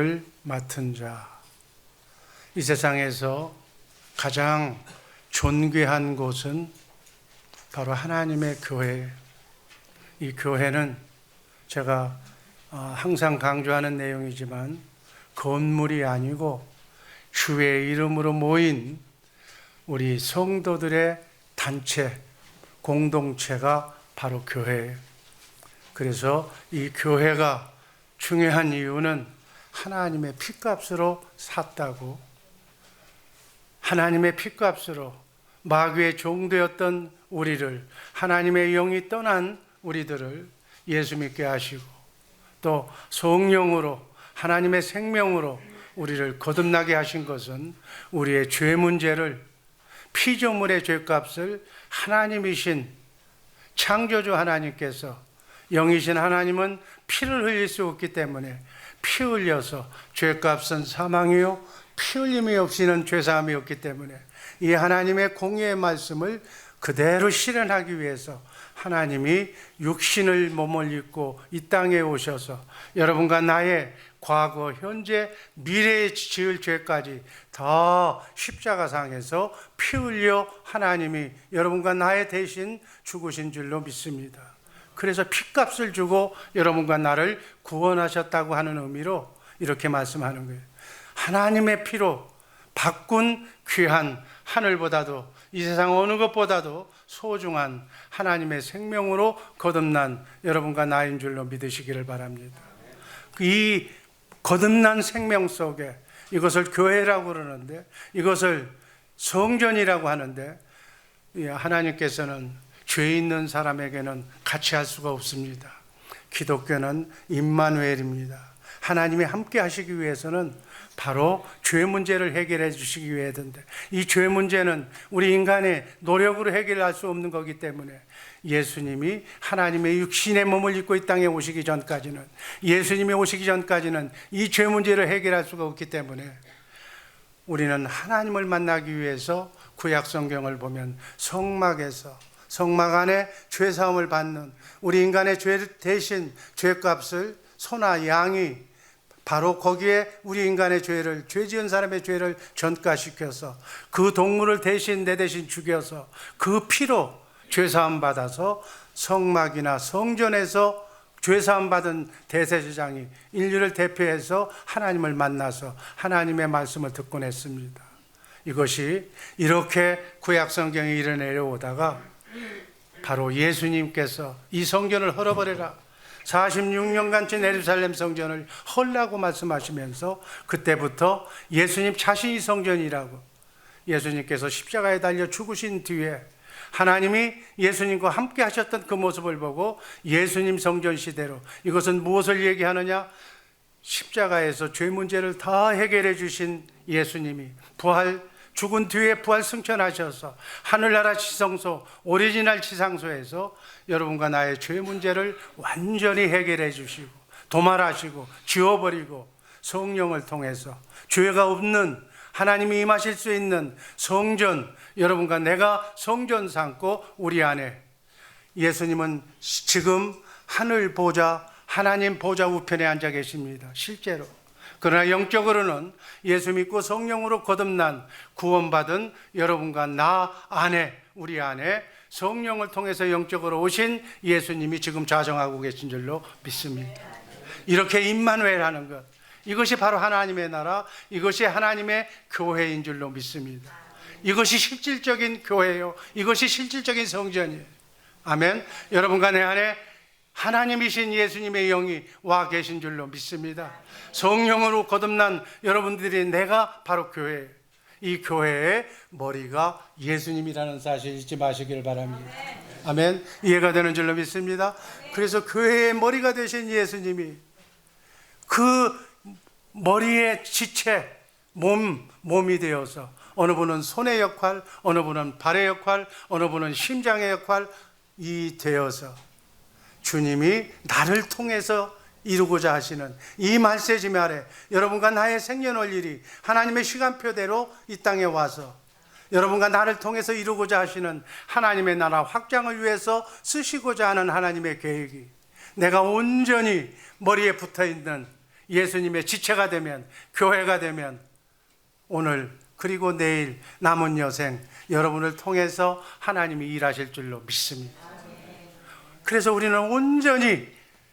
교회를 맡은 자. 이 세상에서 가장 존귀한 곳은 바로 하나님의 교회예요. 이 교회는 제가 항상 강조하는 내용이지만 건물이 아니고 주의 이름으로 모인 우리 성도들의 단체, 공동체가 바로 교회예요. 그래서 이 교회가 중요한 이유는 하나님의 핏값으로 샀다고, 하나님의 핏값으로 마귀의 종되었던 우리를, 하나님의 영이 떠난 우리들을 예수 믿게 하시고 또 성령으로 하나님의 생명으로 우리를 거듭나게 하신 것은 우리의 죄 문제를, 피조물의 죄값을 하나님이신 창조주 하나님께서, 영이신 하나님은 피를 흘릴 수 없기 때문에 피 흘려서, 죄값은 사망이요 피 흘림이 없이는 죄사함이 없기 때문에 이 하나님의 공의의 말씀을 그대로 실현하기 위해서 하나님이 육신을 몸을 입고 이 땅에 오셔서 여러분과 나의 과거, 현재, 미래에 지을 죄까지 다 십자가상에서 피 흘려 하나님이 여러분과 나의 대신 죽으신 줄로 믿습니다. 그래서 핏값을 주고 여러분과 나를 구원하셨다고 하는 의미로 이렇게 말씀하는 거예요. 하나님의 피로 바꾼 귀한, 하늘보다도 이 세상 어느 것보다도 소중한 하나님의 생명으로 거듭난 여러분과 나인 줄로 믿으시기를 바랍니다. 이 거듭난 생명 속에, 이것을 교회라고 그러는데, 이것을 성전이라고 하는데, 하나님께서는 죄 있는 사람에게는 같이 할 수가 없습니다. 기독교는 임마누엘입니다. 하나님이 함께 하시기 위해서는 바로 죄 문제를 해결해 주시기 위해야 되는데, 이 죄 문제는 우리 인간의 노력으로 해결할 수 없는 거기 때문에 예수님이 하나님의 육신의 몸을 입고 이 땅에 오시기 전까지는, 예수님이 오시기 전까지는 이 죄 문제를 해결할 수가 없기 때문에 우리는 하나님을 만나기 위해서 구약 성경을 보면 성막에서, 성막 안에 죄사함을 받는, 우리 인간의 죄 대신 죄값을 소나 양이 바로 거기에 우리 인간의 죄를, 죄 지은 사람의 죄를 전가시켜서 그 동물을 대신 내 대신 죽여서 그 피로 죄사함 받아서 성막이나 성전에서 죄사함 받은 대제사장이 인류를 대표해서 하나님을 만나서 하나님의 말씀을 듣곤 했습니다. 이것이 이렇게 구약 성경이 이뤄내려오다가 바로 예수님께서 이 성전을 헐어버려라, 46년간치 예루살렘 성전을 헐라고 말씀하시면서 그때부터 예수님 자신이 성전이라고, 예수님께서 십자가에 달려 죽으신 뒤에 하나님이 예수님과 함께 하셨던 그 모습을 보고 예수님 성전 시대로, 이것은 무엇을 얘기하느냐? 십자가에서 죄 문제를 다 해결해 주신 예수님이 죽은 뒤에 부활 승천하셔서 하늘나라 지성소, 오리지널 지상소에서 여러분과 나의 죄 문제를 완전히 해결해 주시고 도말하시고 지워버리고 성령을 통해서 죄가 없는, 하나님이 임하실 수 있는 성전, 여러분과 내가 성전 삼고 우리 안에, 예수님은 지금 하늘 보좌, 하나님 보좌 우편에 앉아 계십니다. 실제로. 그러나 영적으로는 예수 믿고 성령으로 거듭난, 구원받은 여러분과 나 안에, 우리 안에 성령을 통해서 영적으로 오신 예수님이 지금 좌정하고 계신 줄로 믿습니다. 이렇게 임마누엘 하는 것, 이것이 바로 하나님의 나라, 이것이 하나님의 교회인 줄로 믿습니다. 이것이 실질적인 교회요, 이것이 실질적인 성전이에요. 아멘. 여러분과 내 안에 하나님이신 예수님의 영이 와 계신 줄로 믿습니다. 성령으로 거듭난 여러분들이, 내가 바로 교회예요. 이 교회의 머리가 예수님이라는 사실 잊지 마시기를 바랍니다. 아멘. 이해가 되는 줄로 믿습니다. 그래서 교회의 머리가 되신 예수님이 그 머리의 지체, 몸이 되어서 어느 분은 손의 역할, 어느 분은 발의 역할, 어느 분은 심장의 역할이 되어서 주님이 나를 통해서 이루고자 하시는 이 말세지 아래 여러분과 나의 생년월일이 하나님의 시간표대로 이 땅에 와서 여러분과 나를 통해서 이루고자 하시는 하나님의 나라 확장을 위해서 쓰시고자 하는 하나님의 계획이, 내가 온전히 머리에 붙어있는 예수님의 지체가 되면, 교회가 되면 오늘 그리고 내일 남은 여생 여러분을 통해서 하나님이 일하실 줄로 믿습니다. 그래서 우리는 온전히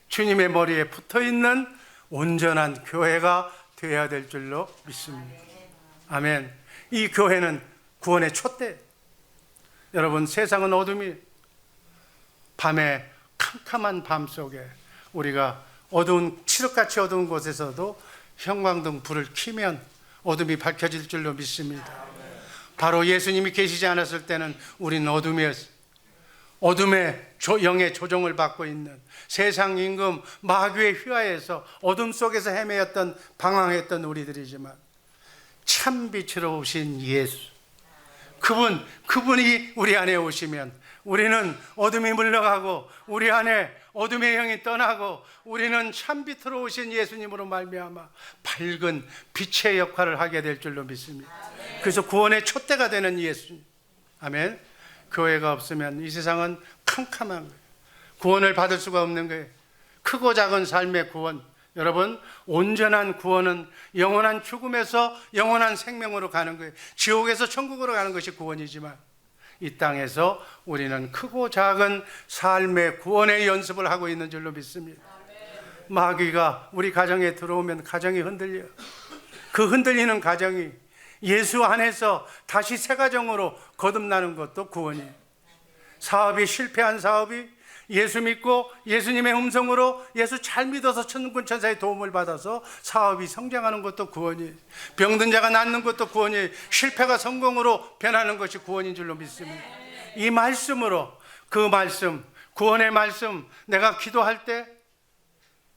주님의 머리에 붙어있는 온전한 교회가 되어야 될 줄로 믿습니다. 아멘. 이 교회는 구원의 촛대. 여러분, 세상은 어둠이, 밤에 캄캄한 밤 속에 우리가 어두운, 칠흑같이 어두운 곳에서도 형광등 불을 켜면 어둠이 밝혀질 줄로 믿습니다. 바로 예수님이 계시지 않았을 때는 우리는 어둠이었어요. 어둠의 영의 조종을 받고 있는 세상 임금 마귀의 휘하에서 어둠 속에서 헤매었던, 방황했던 우리들이지만 참 빛으로 오신 예수, 그분이 우리 안에 오시면 우리는 어둠이 물러가고 우리 안에 어둠의 영이 떠나고 우리는 참빛으로 오신 예수님으로 말미암아 밝은 빛의 역할을 하게 될 줄로 믿습니다. 그래서 구원의 촛대가 되는 예수님. 아멘. 교회가 없으면 이 세상은 캄캄한 거예요. 구원을 받을 수가 없는 거예요. 크고 작은 삶의 구원. 여러분, 온전한 구원은 영원한 죽음에서 영원한 생명으로 가는 거예요. 지옥에서 천국으로 가는 것이 구원이지만 이 땅에서 우리는 크고 작은 삶의 구원의 연습을 하고 있는 줄로 믿습니다. 마귀가 우리 가정에 들어오면 가정이 흔들려. 그 흔들리는 가정이 예수 안에서 다시 새 가정으로 거듭나는 것도 구원이에요. 사업이 실패한 사업이 예수 믿고 예수님의 음성으로 예수 잘 믿어서 천군 천사의 도움을 받아서 사업이 성장하는 것도 구원이에요. 병든 자가 낫는 것도 구원이에요. 실패가 성공으로 변하는 것이 구원인 줄로 믿습니다. 이 말씀으로, 그 말씀, 구원의 말씀, 내가 기도할 때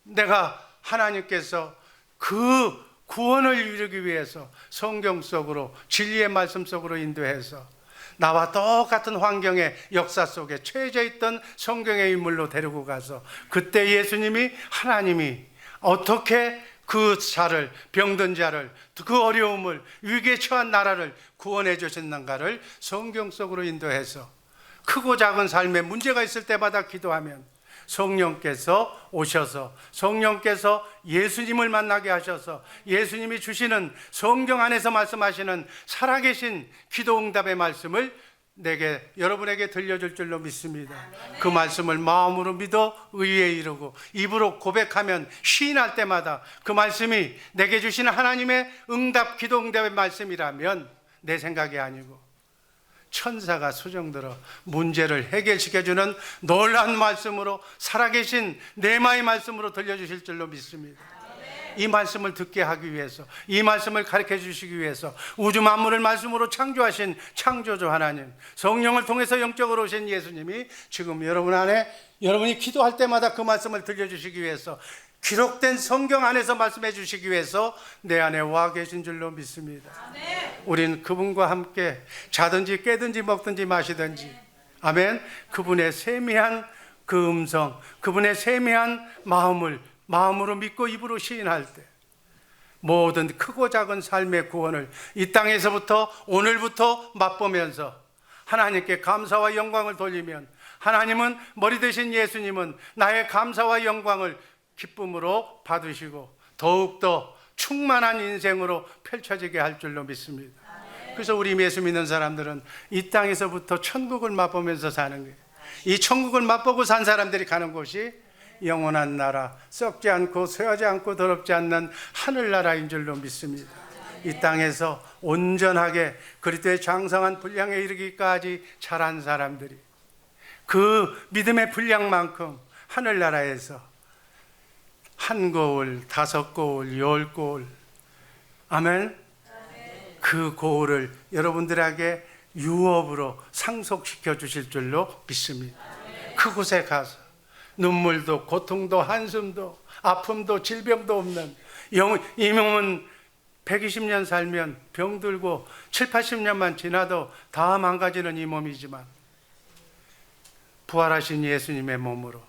내가 하나님께서 그 구원을 이루기 위해서 성경 속으로, 진리의 말씀 속으로 인도해서 나와 똑같은 환경의 역사 속에 처해져 있던 성경의 인물로 데리고 가서 그때 예수님이, 하나님이 어떻게 그 자를, 병든 자를, 그 어려움을, 위기에 처한 나라를 구원해 주셨는가를 성경 속으로 인도해서 크고 작은 삶에 문제가 있을 때마다 기도하면 성령께서 오셔서, 성령께서 예수님을 만나게 하셔서 예수님이 주시는 성경 안에서 말씀하시는 살아계신 기도응답의 말씀을 여러분에게 들려줄 줄로 믿습니다. 그 말씀을 마음으로 믿어 의에 이르고 입으로 고백하면, 시인할 때마다 그 말씀이 내게 주시는 하나님의 응답, 기도응답의 말씀이라면 내 생각이 아니고 천사가 수정들어 문제를 해결시켜주는 놀라운 말씀으로, 살아계신 네마의 말씀으로 들려주실 줄로 믿습니다. 이 말씀을 듣게 하기 위해서, 이 말씀을 가르쳐 주시기 위해서 우주 만물을 말씀으로 창조하신 창조주 하나님, 성령을 통해서 영적으로 오신 예수님이 지금 여러분 안에, 여러분이 기도할 때마다 그 말씀을 들려주시기 위해서, 기록된 성경 안에서 말씀해 주시기 위해서 내 안에 와 계신 줄로 믿습니다. 우린 그분과 함께 자든지 깨든지 먹든지 마시든지, 아멘, 그분의 세미한 그 음성, 그분의 세미한 마음으로 믿고 입으로 시인할 때 모든 크고 작은 삶의 구원을 이 땅에서부터, 오늘부터 맛보면서 하나님께 감사와 영광을 돌리면, 하나님은, 머리 되신 예수님은 나의 감사와 영광을 기쁨으로 받으시고 더욱더 충만한 인생으로 펼쳐지게 할 줄로 믿습니다. 그래서 우리 예수 믿는 사람들은 이 땅에서부터 천국을 맛보면서 사는 거예요. 이 천국을 맛보고 산 사람들이 가는 곳이 영원한 나라, 썩지 않고 쇠하지 않고 더럽지 않는 하늘나라인 줄로 믿습니다. 이 땅에서 온전하게 그리스도의 장성한 분량에 이르기까지 자란 사람들이 그 믿음의 분량만큼 하늘나라에서 한 고을, 5고을, 10고을, 아멘, 그 고을을 여러분들에게 유업으로 상속시켜 주실 줄로 믿습니다. 그곳에 가서 눈물도, 고통도, 한숨도, 아픔도, 질병도 없는, 이 몸은 120년 살면 병들고 7, 80년만 지나도 다 망가지는 이 몸이지만 부활하신 예수님의 몸으로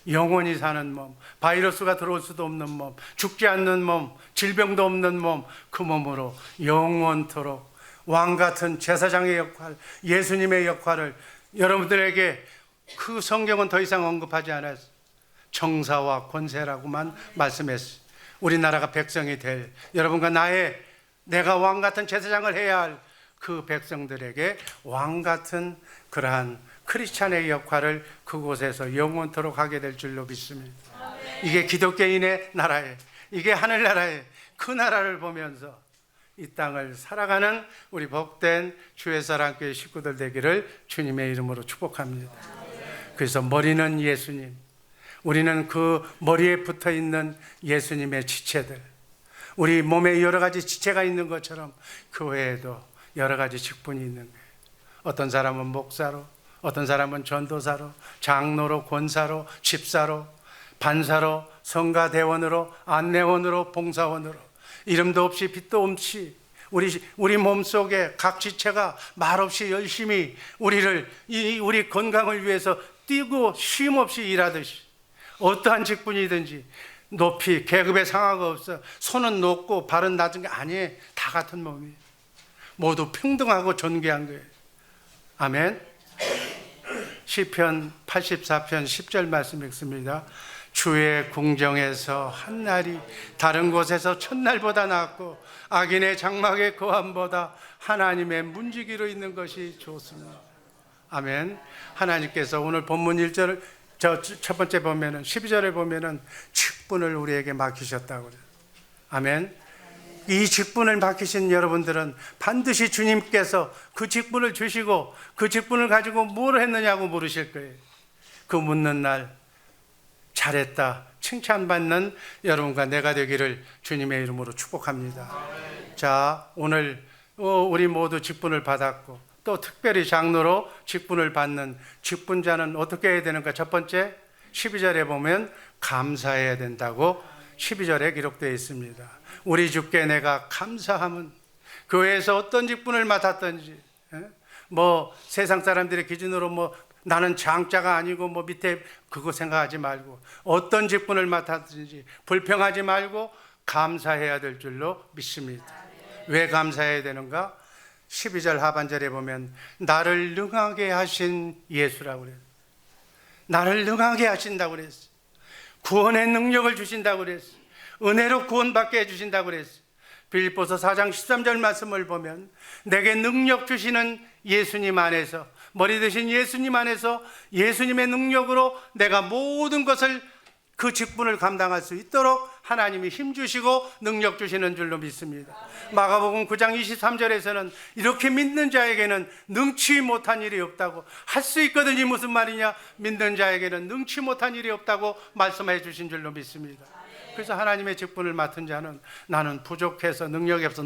영원히 사는 몸, 바이러스가 들어올 수도 없는 몸, 죽지 않는 몸, 질병도 없는 몸, 그 몸으로 영원토록 왕같은 제사장의 역할, 예수님의 역할을 여러분들에게, 그 성경은 더 이상 언급하지 않았어요. 정사와 권세라고만 말씀했어요. 우리나라가 백성이 될 여러분과 내가 왕 같은 제사장을 해야 할 그 백성들에게 왕 같은 그러한 크리스찬의 역할을 그곳에서 영원토록 하게 될 줄로 믿습니다. 이게 기독교인의 나라에, 이게 하늘나라에 그 나라를 보면서 이 땅을 살아가는 우리 복된 주의 사랑교회 식구들 되기를 주님의 이름으로 축복합니다. 그래서 머리는 예수님, 우리는 그 머리에 붙어 있는 예수님의 지체들, 우리 몸에 여러 가지 지체가 있는 것처럼 그 외에도 여러 가지 직분이 있는 거예요. 어떤 사람은 목사로, 어떤 사람은 전도사로, 장로로, 권사로, 집사로, 반사로, 성가대원으로, 안내원으로, 봉사원으로, 이름도 없이 빛도 없이 우리 몸속에 각 지체가 말없이 열심히 우리 건강을 위해서 뛰고 쉼 없이 일하듯이, 어떠한 직분이든지 높이 계급의 상하가 없어. 손은 높고 발은 낮은 게 아니에요. 다 같은 몸이에요. 모두 평등하고 존귀한 거예요. 아멘. 시편 84편 10절 말씀 읽습니다. 주의 궁정에서 한날이 다른 곳에서 첫날보다 낫고 악인의 장막의 거함보다 하나님의 문지기로 있는 것이 좋습니다. 아멘. 하나님께서 오늘 본문 1절 첫 번째 보면은 12절에 보면은 직분을 우리에게 맡기셨다고 그래요. 아멘. 이 직분을 맡기신 여러분들은 반드시 주님께서 그 직분을 주시고 그 직분을 가지고 뭘 했느냐고 물으실 거예요. 그 묻는 날 잘했다 칭찬받는 여러분과 내가 되기를 주님의 이름으로 축복합니다. 자, 오늘 우리 모두 직분을 받았고 또 특별히 장로로 직분을 받는 직분자는 어떻게 해야 되는가? 첫 번째 12절에 보면 감사해야 된다고 12절에 기록되어 있습니다. 우리 주께 내가 감사함은, 교회에서 어떤 직분을 맡았든지, 뭐 세상 사람들의 기준으로 뭐 나는 장자가 아니고 뭐 밑에 그거 생각하지 말고 어떤 직분을 맡았든지 불평하지 말고 감사해야 될 줄로 믿습니다. 왜 감사해야 되는가? 12절 하반절에 보면 나를 능하게 하신 예수라고 그래요. 나를 능하게 하신다고 그랬어요. 구원의 능력을 주신다고 그랬어요. 은혜로 구원받게 해주신다고 그랬어요. 빌립보서 4장 13절 말씀을 보면 내게 능력 주시는 예수님 안에서, 머리 되신 예수님 안에서 예수님의 능력으로 내가 모든 것을 그 직분을 감당할 수 있도록 하나님이 힘주시고 능력 주시는 줄로 믿습니다. 마가복음 9장 23절에서는 이렇게 믿는 자에게는 능치 못한 일이 없다고, 할 수 있거든요. 무슨 말이냐? 믿는 자에게는 능치 못한 일이 없다고 말씀해 주신 줄로 믿습니다. 그래서 하나님의 직분을 맡은 자는 나는 부족해서 능력이 없어.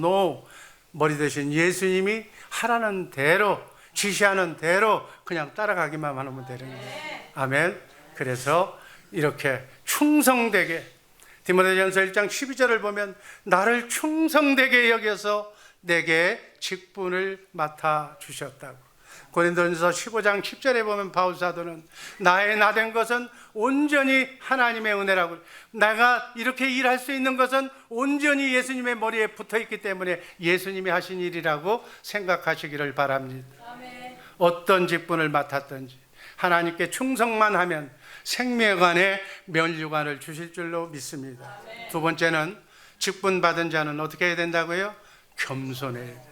머리 대신 예수님이 하라는 대로, 지시하는 대로 그냥 따라가기만 하면 되는 거예요. 아멘. 그래서 이렇게 충성되게, 디모데전서 1장 12절을 보면 나를 충성되게 여겨서 내게 직분을 맡아 주셨다고. 고린도전서 15장 10절에 보면 바울 사도는 나의 나된 것은 온전히 하나님의 은혜라고, 내가 이렇게 일할 수 있는 것은 온전히 예수님의 머리에 붙어있기 때문에 예수님이 하신 일이라고 생각하시기를 바랍니다. 아멘. 어떤 직분을 맡았든지 하나님께 충성만 하면 생명관에 면류관을 주실 줄로 믿습니다. 아멘. 두 번째는 직분 받은 자는 어떻게 해야 된다고요? 겸손해야 돼요.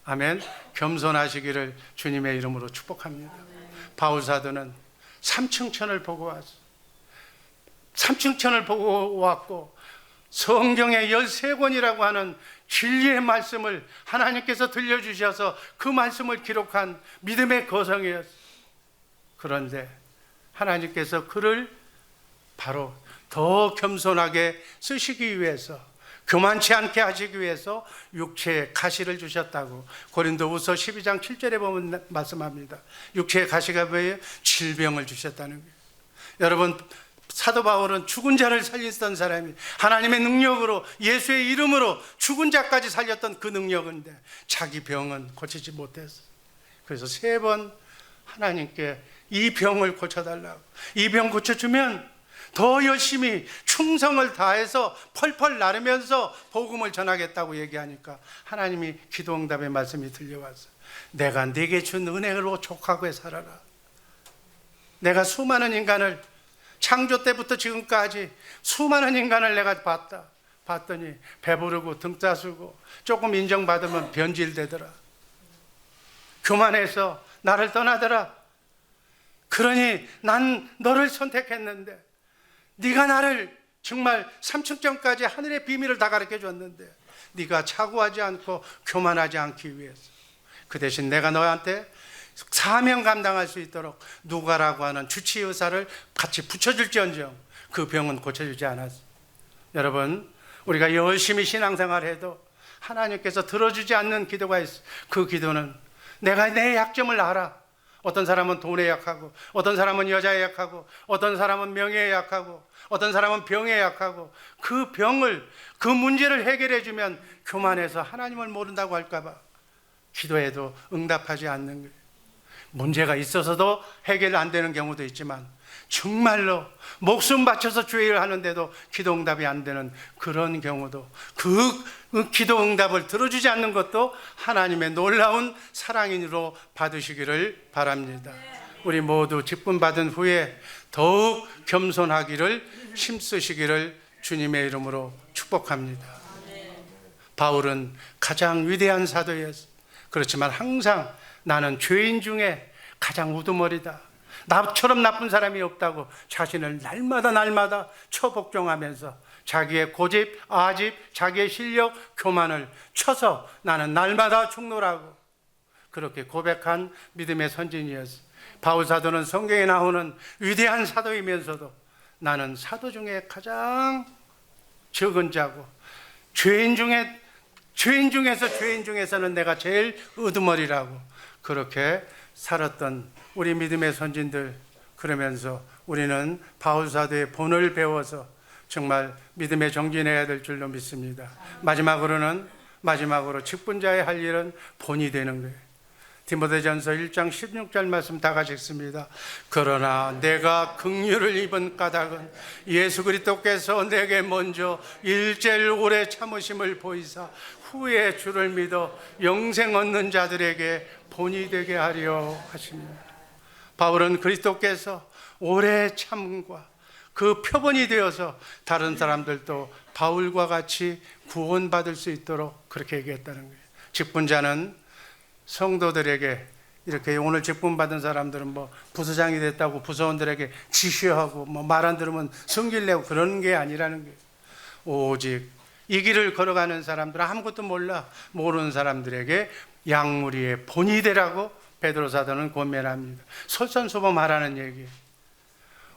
아멘. 겸손하시기를 주님의 이름으로 축복합니다. 바울 사도는 삼층천을 보고 왔어. 삼층천을 보고 왔고 성경의 13권이라고 하는 진리의 말씀을 하나님께서 들려주셔서 그 말씀을 기록한 믿음의 거성이었어. 그런데 하나님께서 그를 바로 더 겸손하게 쓰시기 위해서, 교만치 않게 하시기 위해서 육체의 가시를 주셨다고 고린도후서 12장 7절에 보면 말씀합니다. 육체의 가시가 뭐예요? 질병을 주셨다는 거예요. 여러분, 사도 바울은 죽은 자를 살렸던 사람이 하나님의 능력으로, 예수의 이름으로 죽은 자까지 살렸던 그 능력인데 자기 병은 고치지 못했어. 그래서 3번 하나님께 이 병을 고쳐달라고, 이 병 고쳐주면 더 열심히 충성을 다해서 펄펄 나르면서 복음을 전하겠다고 얘기하니까 하나님이 기도응답의 말씀이 들려와서 내가 네게 준 은혜로 족하게 살아라. 내가 수많은 인간을, 창조 때부터 지금까지 수많은 인간을 내가 봤다. 봤더니 배부르고 등 따스고 조금 인정받으면 변질되더라. 교만해서 나를 떠나더라. 그러니 난 너를 선택했는데 네가 나를 정말 삼층전까지 하늘의 비밀을 다 가르쳐 줬는데 네가 차고하지 않고 교만하지 않기 위해서 그 대신 내가 너한테 사명 감당할 수 있도록 누가라고 하는 주치 의사를 같이 붙여줄지언정 그 병은 고쳐주지 않았어. 여러분, 우리가 열심히 신앙생활해도 하나님께서 들어주지 않는 기도가 있어. 그 기도는 내가 내 약점을 알아. 어떤 사람은 돈에 약하고, 어떤 사람은 여자에 약하고, 어떤 사람은 명예에 약하고, 어떤 사람은 병에 약하고, 그 병을, 그 문제를 해결해 주면 교만해서 하나님을 모른다고 할까봐 기도해도 응답하지 않는 거예요. 문제가 있어서도 해결 안 되는 경우도 있지만 정말로 목숨 바쳐서 주의를 하는데도 기도 응답이 안 되는 그런 경우도, 그 기도 응답을 들어주지 않는 것도 하나님의 놀라운 사랑인으로 받으시기를 바랍니다. 우리 모두 직분받은 후에 더욱 겸손하기를 힘쓰시기를 주님의 이름으로 축복합니다. 바울은 가장 위대한 사도였어. 그렇지만 항상 나는 죄인 중에 가장 우두머리다, 나처럼 나쁜 사람이 없다고 자신을 날마다 처복종하면서 자기의 고집, 아집, 자기의 실력, 교만을 쳐서 나는 날마다 죽노라고 그렇게 고백한 믿음의 선진이었어. 바울 사도는 성경에 나오는 위대한 사도이면서도 나는 사도 중에 가장 적은 자고 죄인 중에서는 내가 제일 우두머리라고 그렇게 살았던 우리 믿음의 선진들, 그러면서 우리는 바울 사도의 본을 배워서 정말 믿음에 정진해야 될 줄로 믿습니다. 마지막으로 직분자의 할 일은 본이 되는 거예요. 디모데전서 1장 16절 말씀 다 같이 읽습니다. 그러나 내가 긍휼을 입은 까닭은 예수 그리스도께서 내게 먼저 일제를 오래 참으심을 보이사 후에 주를 믿어 영생 얻는 자들에게 본이 되게 하려 하십니다. 바울은 그리스도께서 오래 참음과 그 표본이 되어서 다른 사람들도 바울과 같이 구원받을 수 있도록 그렇게 얘기했다는 거예요. 직분자는 성도들에게 이렇게 오늘 직분 받은 사람들은 뭐 부서장이 됐다고 부서원들에게 지시하고 뭐 말 안 들으면 성질 내고 그런 게 아니라는 거예요. 오직 이 길을 걸어가는 사람들, 아무것도 모르는 사람들에게 양무리의 본이 되라고 베드로 사도는 권면합니다. 솔선수범하라는 얘기예요.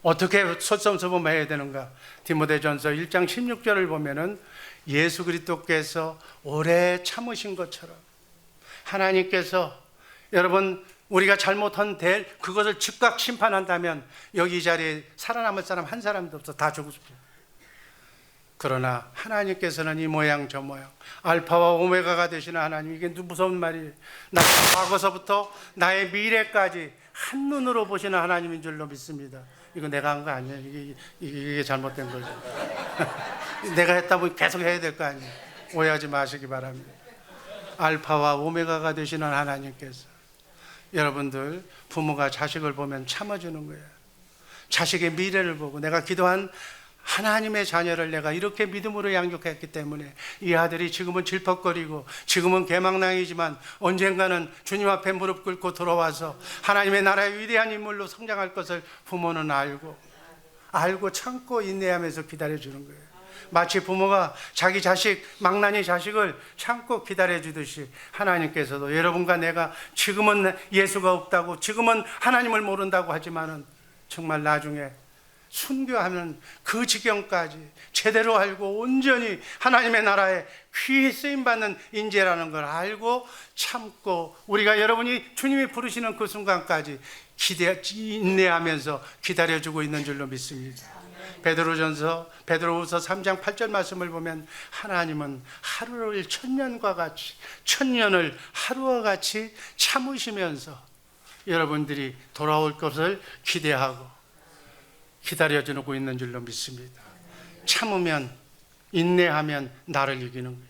어떻게 솔선수범해야 되는가? 디모데전서 1장 16절을 보면은 예수 그리스도께서 오래 참으신 것처럼 하나님께서, 여러분, 우리가 잘못한 그것을 즉각 심판한다면 여기 이 자리에 살아남을 사람 한 사람도 없어. 다 죽을 수 있어요. 그러나 하나님께서는 이 모양 저 모양 알파와 오메가가 되시는 하나님, 이게 무서운 말이에요. 나 과거서부터 나의 미래까지 한눈으로 보시는 하나님인 줄로 믿습니다. 이거 내가 한 거 아니에요. 이게 잘못된 거죠. 내가 했다면 계속 해야 될 거 아니에요. 오해하지 마시기 바랍니다. 알파와 오메가가 되시는 하나님께서, 여러분들 부모가 자식을 보면 참아주는 거예요. 자식의 미래를 보고 내가 기도한 하나님의 자녀를 내가 이렇게 믿음으로 양육했기 때문에 이 아들이 지금은 질퍽거리고 지금은 개망랑이지만 언젠가는 주님 앞에 무릎 꿇고 돌아와서 하나님의 나라의 위대한 인물로 성장할 것을 부모는 알고 참고 인내하면서 기다려주는 거예요. 마치 부모가 자기 자식, 망나니 자식을 참고 기다려주듯이 하나님께서도 여러분과 내가 지금은 예수가 없다고, 지금은 하나님을 모른다고 하지만은 정말 나중에 순교하면 그 지경까지 제대로 알고 온전히 하나님의 나라에 귀히 쓰임받는 인재라는 걸 알고 참고, 우리가 여러분이 주님이 부르시는 그 순간까지 인내하면서 기다려주고 있는 줄로 믿습니다. 베드로후서 3장 8절 말씀을 보면 하나님은 하루를 천년을 하루와 같이 참으시면서 여러분들이 돌아올 것을 기대하고 기다려주고 있는 줄로 믿습니다. 참으면, 인내하면 나를 이기는 거예요.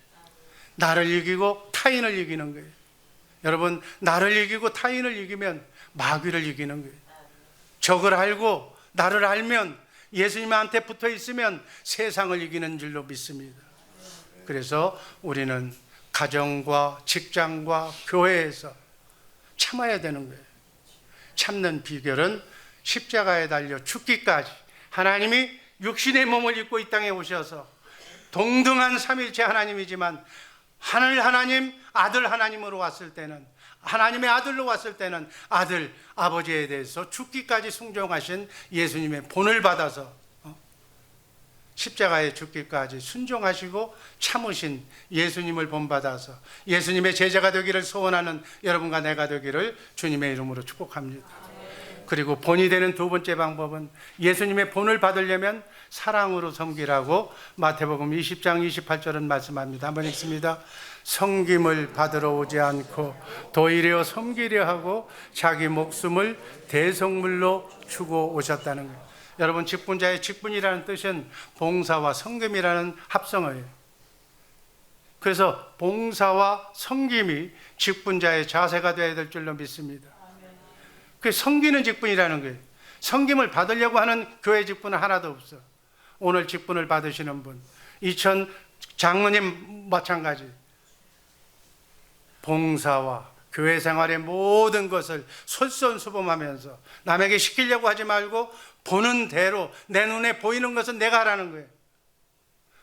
나를 이기고 타인을 이기는 거예요. 여러분, 나를 이기고 타인을 이기면 마귀를 이기는 거예요. 적을 알고 나를 알면, 예수님한테 붙어 있으면 세상을 이기는 줄로 믿습니다. 그래서 우리는 가정과 직장과 교회에서 참아야 되는 거예요. 참는 비결은 십자가에 달려 죽기까지 하나님이 육신의 몸을 입고 이 땅에 오셔서 동등한 삼일체 하나님이지만 하늘 하나님, 아들 하나님으로 왔을 때는, 하나님의 아들로 왔을 때는 아들, 아버지에 대해서 죽기까지 순종하신 예수님의 본을 받아서 십자가에 죽기까지 순종하시고 참으신 예수님을 본받아서 예수님의 제자가 되기를 소원하는 여러분과 내가 되기를 주님의 이름으로 축복합니다. 그리고 본이 되는 두 번째 방법은 예수님의 본을 받으려면 사랑으로 섬기라고 마태복음 20장 28절은 말씀합니다. 한번 읽습니다. 섬김을 받으러 오지 않고 도리어 섬기려 하고 자기 목숨을 대속물로 주고 오셨다는 거예요. 여러분, 직분자의 직분이라는 뜻은 봉사와 섬김이라는 합성어예요. 그래서 봉사와 섬김이 직분자의 자세가 되어야 될 줄로 믿습니다. 그 섬기는 직분이라는 거예요. 섬김을 받으려고 하는 교회 직분은 하나도 없어. 오늘 직분을 받으시는 분, 이천 장로님 마찬가지. 봉사와 교회 생활의 모든 것을 솔선수범하면서 남에게 시키려고 하지 말고 보는 대로, 내 눈에 보이는 것은 내가 하라는 거예요.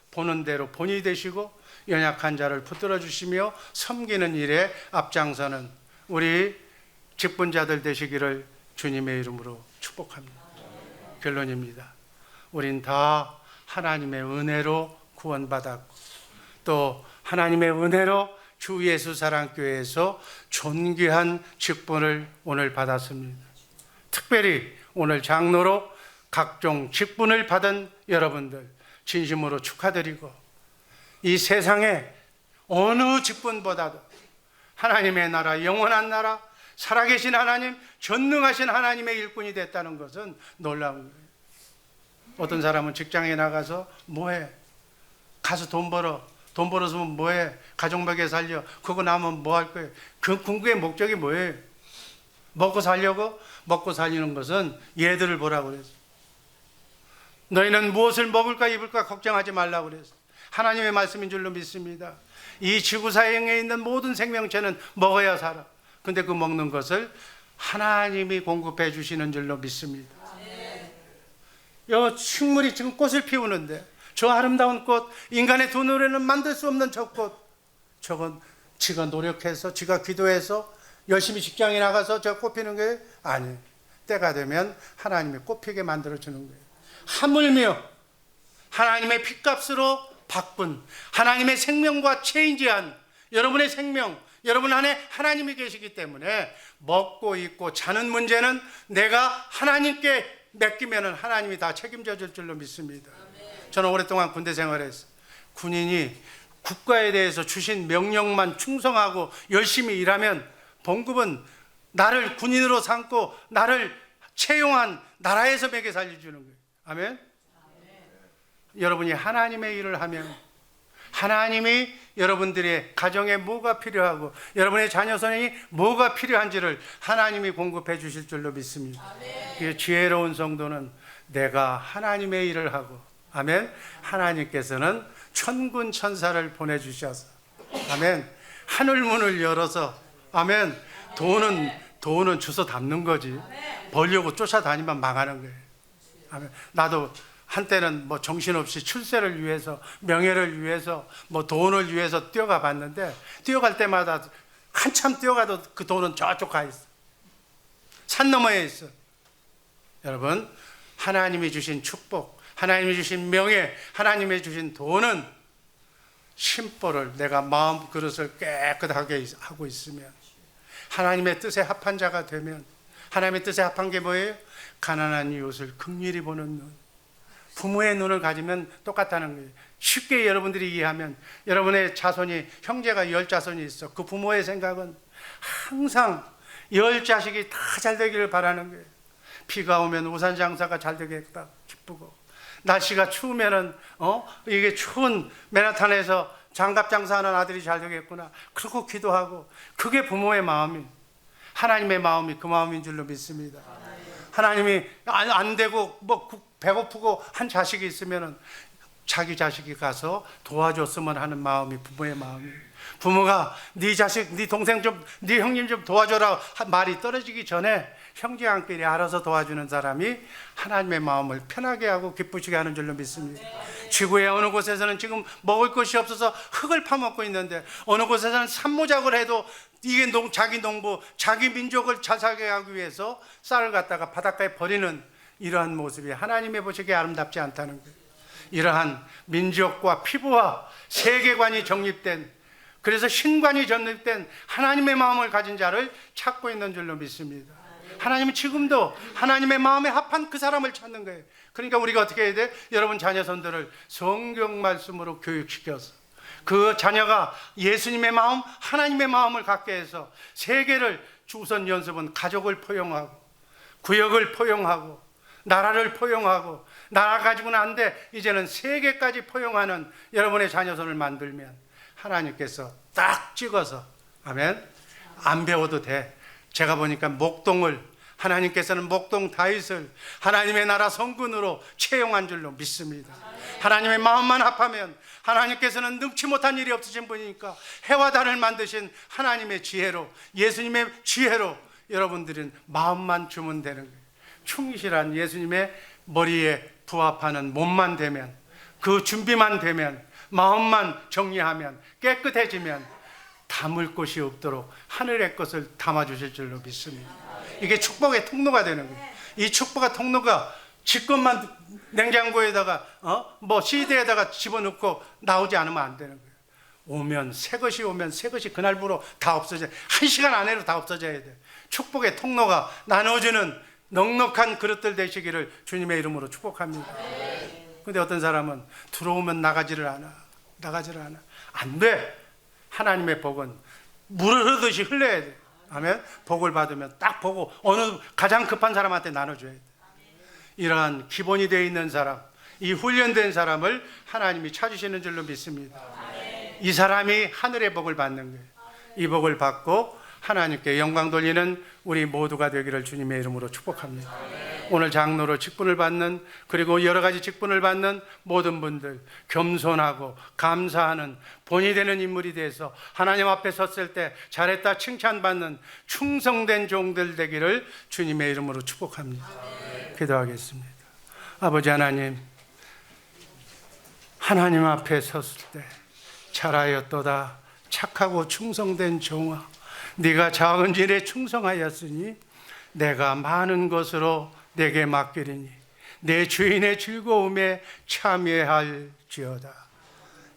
보는 대로 본이 되시고 연약한 자를 붙들어 주시며 섬기는 일에 앞장서는 우리 직분자들 되시기를 주님의 이름으로 축복합니다. 결론입니다. 우린 다 하나님의 은혜로 구원받았고 또 하나님의 은혜로 주 예수 사랑교회에서 존귀한 직분을 오늘 받았습니다. 특별히 오늘 장로로 각종 직분을 받은 여러분들 진심으로 축하드리고, 이 세상에 어느 직분보다도 하나님의 나라, 영원한 나라, 살아계신 하나님, 전능하신 하나님의 일꾼이 됐다는 것은 놀라운 거예요. 어떤 사람은 직장에 나가서 뭐해? 가서 돈 벌어서 뭐해? 가정 먹여 살려. 그거 나면 뭐 할 거예요? 그 궁극의 목적이 뭐예요? 먹고 살려고? 먹고 살리는 것은 얘들을 보라고 그랬어요. 너희는 무엇을 먹을까 입을까 걱정하지 말라고 그랬어요. 하나님의 말씀인 줄로 믿습니다. 이 지구사행에 있는 모든 생명체는 먹어야 살아. 근데 그 먹는 것을 하나님이 공급해 주시는 줄로 믿습니다. 이 식물이 지금 꽃을 피우는데 저 아름다운 꽃, 인간의 두 눈에는 만들 수 없는 저 꽃, 저건 지가 노력해서, 지가 기도해서 열심히 직장에 나가서 저 꽃 피는 게 아니에요. 때가 되면 하나님이 꽃 피게 만들어주는 거예요. 하물며 하나님의 핏값으로 바꾼, 하나님의 생명과 체인지한 여러분의 생명, 여러분 안에 하나님이 계시기 때문에 먹고 입고 자는 문제는 내가 하나님께 맡기면 하나님이 다 책임져 줄 줄로 믿습니다. 저는 오랫동안 군대 생활했어요. 군인이 국가에 대해서 주신 명령만 충성하고 열심히 일하면 봉급은 나를 군인으로 삼고 나를 채용한 나라에서 먹여 살려주는 거예요. 아멘? 여러분이 하나님의 일을 하면 하나님이 여러분들의 가정에 뭐가 필요하고 여러분의 자녀 선행이 뭐가 필요한지를 하나님이 공급해 주실 줄로 믿습니다. 지혜로운 성도는 내가 하나님의 일을 하고, 아멘, 하나님께서는 천군 천사를 보내주셔서, 아멘, 하늘문을 열어서, 아멘, 돈은 주워 담는 거지 벌려고 쫓아다니면 망하는 거예요. 아멘. 나도 한때는 뭐 정신없이 출세를 위해서, 명예를 위해서, 뭐 돈을 위해서 뛰어가 봤는데, 뛰어갈 때마다 한참 뛰어가도 그 돈은 저쪽 가 있어. 산 너머에 있어. 여러분, 하나님이 주신 축복, 하나님이 주신 명예, 하나님이 주신 돈은 심보를, 내가 마음 그릇을 깨끗하게 하고 있으면, 하나님의 뜻에 합한 자가 되면, 하나님의 뜻에 합한 게 뭐예요? 가난한 이웃을 긍휼히 보는 눈. 부모의 눈을 가지면 똑같다는 거예요. 쉽게 여러분들이 이해하면, 여러분의 자손이, 형제가 10자손이 있어. 그 부모의 생각은 항상 10자식이 다 잘 되기를 바라는 거예요. 비가 오면 우산 장사가 잘 되겠다 기쁘고, 날씨가 추우면은 이게 추운 맨하탄에서 장갑 장사하는 아들이 잘 되겠구나, 그러고 기도하고. 그게 부모의 마음이, 하나님의 마음이 그 마음인 줄로 믿습니다. 하나님이 안 되고 뭐 배고프고 한 자식이 있으면은 자기 자식이 가서 도와줬으면 하는 마음이 부모의 마음이에요. 부모가 네 자식, 네 동생 좀, 네 형님 좀 도와줘라 말이 떨어지기 전에 형제간끼리 알아서 도와주는 사람이 하나님의 마음을 편하게 하고 기쁘시게 하는 줄로 믿습니다. 지구의 어느 곳에서는 지금 먹을 것이 없어서 흙을 파먹고 있는데, 어느 곳에서는 산모작을 해도 이게 자기 농부, 자기 민족을 잘 살게 하기 위해서 쌀을 갖다가 바닷가에 버리는 이러한 모습이 하나님의 보시기에 아름답지 않다는 거예요. 이러한 민족과 피부와 세계관이 정립된, 그래서 신관이 전립된 하나님의 마음을 가진 자를 찾고 있는 줄로 믿습니다. 하나님은 지금도 하나님의 마음에 합한 그 사람을 찾는 거예요. 그러니까 우리가 어떻게 해야 돼? 여러분 자녀손들을 성경 말씀으로 교육시켜서 그 자녀가 예수님의 마음, 하나님의 마음을 갖게 해서 세계를 우선 연습은 가족을 포용하고, 구역을 포용하고, 나라를 포용하고, 나라 가지고는 안 돼, 이제는 세계까지 포용하는 여러분의 자녀손을 만들면 하나님께서 딱 찍어서, 아멘, 안 배워도 돼. 제가 보니까 하나님께서는 목동 다윗을 하나님의 나라 성군으로 채용한 줄로 믿습니다. 하나님의 마음만 합하면 하나님께서는 능치 못한 일이 없으신 분이니까 해와 달을 만드신 하나님의 지혜로, 예수님의 지혜로 여러분들은 마음만 주면 되는 거예요. 충실한 예수님의 머리에 부합하는 몸만 되면, 그 준비만 되면, 마음만 정리하면, 깨끗해지면 담을 곳이 없도록 하늘의 것을 담아주실 줄로 믿습니다. 이게 축복의 통로가 되는 거예요. 이 축복의 통로가 지 것만 냉장고에다가 CD에다가 집어넣고 나오지 않으면 안 되는 거예요. 새 것이 오면 새 것이 그날부로 다 없어져요. 1시간 안에로 다 없어져야 돼요. 축복의 통로가 나눠주는 넉넉한 그릇들 되시기를 주님의 이름으로 축복합니다. 근데 어떤 사람은 들어오면 나가지를 않아. 안 돼. 하나님의 복은 물을 흐르듯이 흘러야 돼. 아멘. 복을 받으면 딱 보고 어느 가장 급한 사람한테 나눠줘야 돼. 이러한 기본이 되어 있는 사람, 이 훈련된 사람을 하나님이 찾으시는 줄로 믿습니다. 이 사람이 하늘의 복을 받는 거예요. 이 복을 받고 하나님께 영광 돌리는 우리 모두가 되기를 주님의 이름으로 축복합니다. 오늘 장로로 직분을 받는, 그리고 여러 가지 직분을 받는 모든 분들, 겸손하고 감사하는 본이 되는 인물이 돼서 하나님 앞에 섰을 때 잘했다 칭찬받는 충성된 종들 되기를 주님의 이름으로 축복합니다. 기도하겠습니다. 아버지 하나님, 하나님 앞에 섰을 때 잘하였도다 착하고 충성된 종아, 네가 작은 일에 충성하였으니 내가 많은 것으로 내게 맡기리니 내 주인의 즐거움에 참여할지어다.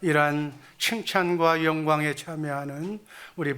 이러한 칭찬과 영광에 참여하는 우리